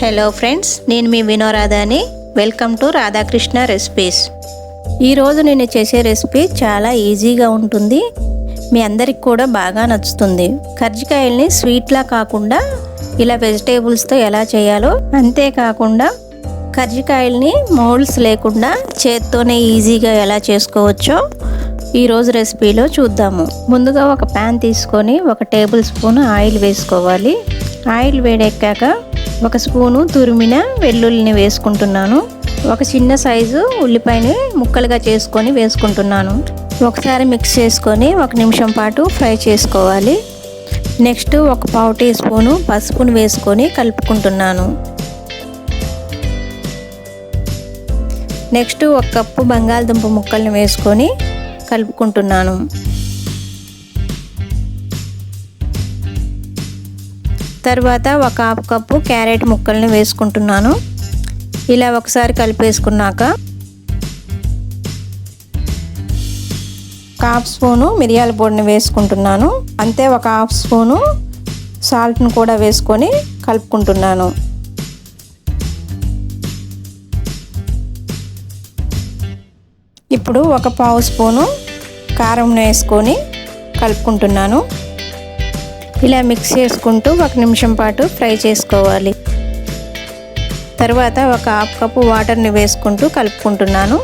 Hello friends, నేను మీ వినోరాధాని. Welcome to Radhakrishna recipes. ఈరోజు నేను చేసే రెసిపీ చాలా ఈజీగా ఉంటుంది, మీ అందరికి కూడా బాగా నచ్చుతుంది. కర్జికాయల్ని స్వీట్లా కాకుండా ఇలా వెజిటేబుల్స్తో ఎలా చేయాలో, అంతేకాకుండా కర్జికాయల్ని మౌల్డ్స్ లేకుండా చేత్తోనే ఈజీగా ఎలా చేసుకోవచ్చో ఈరోజు రెసిపీలో చూద్దాము. ముందుగా ఒక ప్యాన్ తీసుకొని 1 టేబుల్ స్పూన్ ఆయిల్ వేసుకోవాలి. ఆయిల్ వేడెక్కాక 1 స్పూను తురిమిన వెల్లుల్లిని వేసుకుంటున్నాను. ఒక చిన్న సైజు ఉల్లిపాయని ముక్కలుగా చేసుకొని వేసుకుంటున్నాను. ఒకసారి మిక్స్ చేసుకొని 1 నిమిషం పాటు ఫ్రై చేసుకోవాలి. నెక్స్ట్ 1/4 టీ స్పూను పసుపును వేసుకొని కలుపుకుంటున్నాను. నెక్స్ట్ 1 కప్పు బంగాళదుంప ముక్కల్ని వేసుకొని కలుపుకుంటున్నాను. తర్వాత 1/2 కప్పు క్యారెట్ ముక్కల్ని వేసుకుంటున్నాను. ఇలా ఒకసారి కలిపేసుకున్నాక 1/2 స్పూను మిరియాల పొడిని వేసుకుంటున్నాను. అంతే 1/2 స్పూను సాల్ట్ను కూడా వేసుకొని కలుపుకుంటున్నాను. ఇప్పుడు 1/4 స్పూను కారం వేసుకొని కలుపుకుంటున్నాను. ఇలా మిక్స్ చేసుకుంటూ 1 నిమిషం పాటు ఫ్రై చేసుకోవాలి. తర్వాత 1/2 కప్పు వాటర్ని వేసుకుంటూ కలుపుకుంటున్నాను.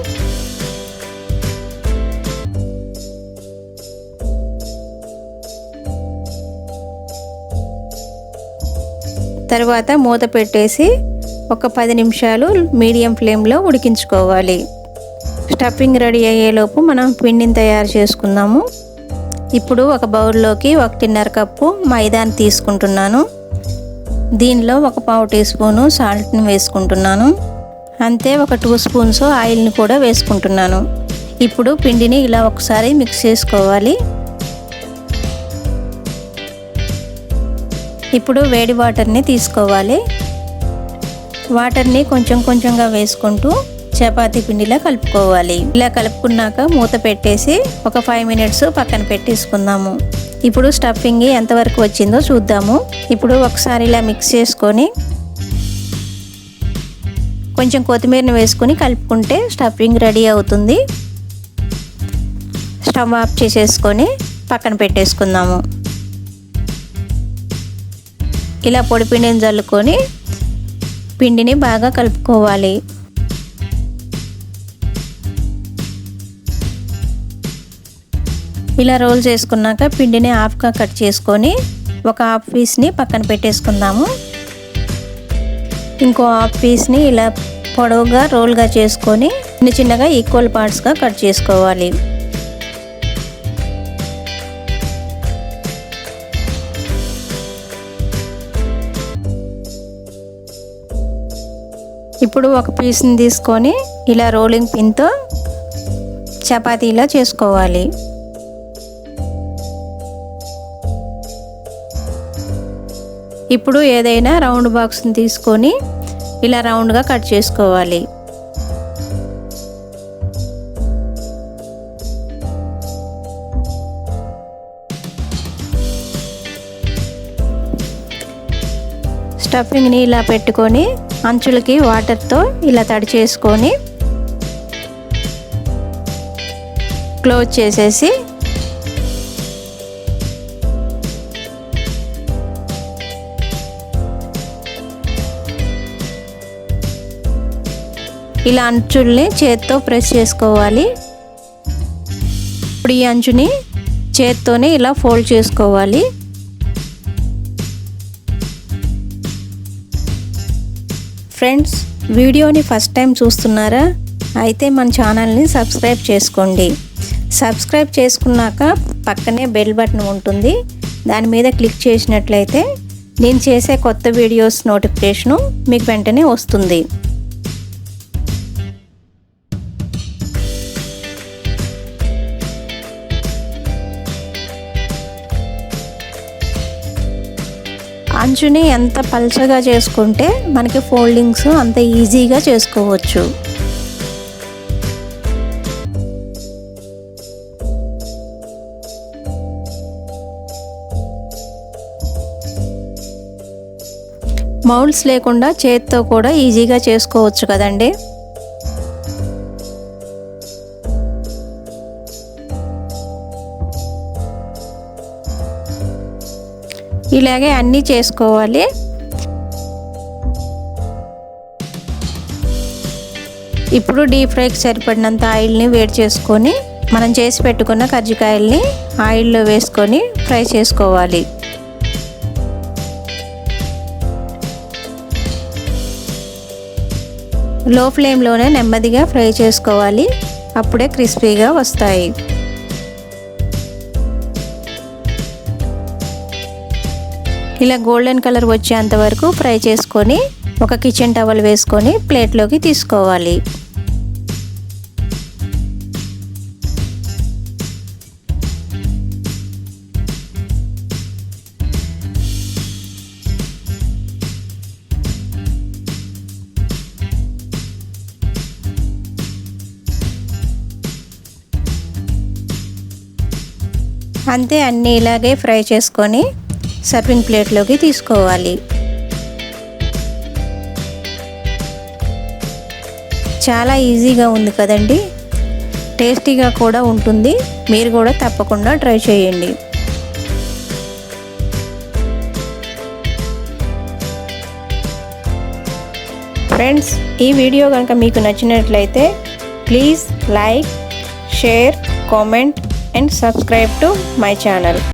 తర్వాత మూత పెట్టేసి ఒక 10 నిమిషాలు మీడియం ఫ్లేమ్లో ఉడికించుకోవాలి. స్టఫింగ్ రెడీ అయ్యేలోపు మనం పిండిని తయారు చేసుకుందాము. ఇప్పుడు ఒక బౌల్లోకి 1.5 కప్పు మైదాని తీసుకుంటున్నాను. దీనిలో 1/4 టీ స్పూను సాల్ట్ని వేసుకుంటున్నాను. అంతే 2 స్పూన్స్ ఆయిల్ని కూడా వేసుకుంటున్నాను. ఇప్పుడు పిండిని ఇలా ఒకసారి మిక్స్ చేసుకోవాలి. ఇప్పుడు వేడి వాటర్ని తీసుకోవాలి. వాటర్ని కొంచెం కొంచెంగా వేసుకుంటూ చపాతీ పిండిలా కలుపుకోవాలి. ఇలా కలుపుకున్నాక మూత పెట్టేసి ఒక 5 మినిట్స్ పక్కన పెట్టేసుకుందాము. ఇప్పుడు స్టఫింగ్ ఎంతవరకు వచ్చిందో చూద్దాము. ఇప్పుడు ఒకసారి ఇలా మిక్స్ చేసుకొని కొంచెం కొత్తిమీరని వేసుకొని కలుపుకుంటే స్టఫింగ్ రెడీ అవుతుంది. స్టవ్ ఆఫ్ చేసేసుకొని పక్కన పెట్టేసుకుందాము. ఇలా పొడి పిండిని జల్లుకొని పిండిని బాగా కలుపుకోవాలి. ఇలా రోల్ చేసుకున్నాక పిండిని హాఫ్గా కట్ చేసుకొని ఒక హాఫ్ పీస్ని పక్కన పెట్టేసుకుందాము. ఇంకో హాఫ్ పీస్ని ఇలా పొడవుగా రోల్గా చేసుకొని చిన్న చిన్నగా ఈక్వల్ పార్ట్స్గా కట్ చేసుకోవాలి. ఇప్పుడు ఒక పీస్ని తీసుకొని ఇలా రోలింగ్ పిన్తో చపాతీలా చేసుకోవాలి. ఇప్పుడు ఏదైనా రౌండ్ బాక్స్ని తీసుకొని ఇలా రౌండ్గా కట్ చేసుకోవాలి. స్టఫింగ్ని ఇలా పెట్టుకొని అంచులకి వాటర్తో ఇలా తడి చేసుకొని క్లోజ్ చేసేసి ఇలా అంచుల్ని చేత్తో ప్రెస్ చేసుకోవాలి. ఇప్పుడు ఈ అంచుని చేత్తోనే ఇలా ఫోల్డ్ చేసుకోవాలి. ఫ్రెండ్స్, వీడియోని ఫస్ట్ టైం చూస్తున్నారా? అయితే మన ఛానల్ని సబ్స్క్రైబ్ చేసుకోండి. సబ్స్క్రైబ్ చేసుకున్నాక పక్కనే బెల్ బటన్ ఉంటుంది. దాని మీద క్లిక్ చేసినట్లయితే నేను చేసే కొత్త వీడియోస్ నోటిఫికేషను మీకు వెంటనే వస్తుంది. అంచుని ఎంత పల్చగా చేసుకుంటే మనకి ఫోల్డింగ్స్ అంత ఈజీగా చేసుకోవచ్చు. మౌల్డ్స్ లేకుండా చేత్తో కూడా ఈజీగా చేసుకోవచ్చు కదండి. ఇలాగే అన్నీ చేసుకోవాలి. ఇప్పుడు డీప్ ఫ్రైకి సరిపడినంత ఆయిల్ని వేడి చేసుకొని మనం చేసి పెట్టుకున్న కజ్జికాయల్ని ఆయిల్లో వేసుకొని ఫ్రై చేసుకోవాలి. లో ఫ్లేమ్లోనే నెమ్మదిగా ఫ్రై చేసుకోవాలి. అప్పుడే క్రిస్పీగా వస్తాయి. ఇలా గోల్డెన్ కలర్ వచ్చేంత వరకు ఫ్రై చేసుకొని ఒక కిచెన్ టవల్ వేసుకొని ప్లేట్లోకి తీసుకోవాలి. అంతే, అన్నీ ఇలాగే ఫ్రై చేసుకొని సర్వింగ్ ప్లేట్లోకి తీసుకోవాలి. చాలా ఈజీగా ఉంది కదండి. టేస్టీగా కూడా ఉంటుంది. మీరు కూడా తప్పకుండా ట్రై చేయండి. ఫ్రెండ్స్, ఈ వీడియో కనుక మీకు నచ్చినట్లయితే please like, share, comment and subscribe to my channel.